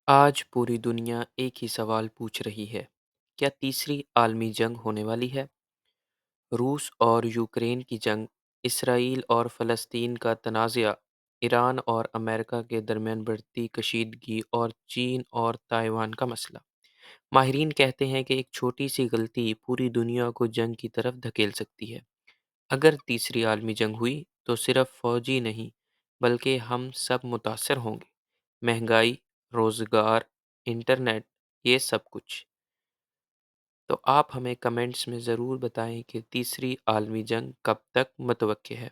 आज पूरी दुनिया एक ही सवाल पूछ रही है, क्या तीसरी आलमी जंग होने वाली है? रूस और यूक्रेन की जंग, इसराइल और फ़लस्तीन का तनाज़ा, ईरान और अमेरिका के दरमियान बढ़ती कशीदगी और चीन और ताइवान का मसला। माहिरीन कहते हैं कि एक छोटी सी गलती पूरी दुनिया को जंग की तरफ धकेल सकती है। अगर तीसरी आलमी जंग हुई, तो सिर्फ फ़ौजी नहीं, बल्कि हम सब मुतासर होंगे। महंगाई, रोज़गार, इंटरनेट, ये सब कुछ। तो आप हमें कमेंट्स में ज़रूर बताएं कि तीसरी आलमी जंग कब तक मुतवक्के है।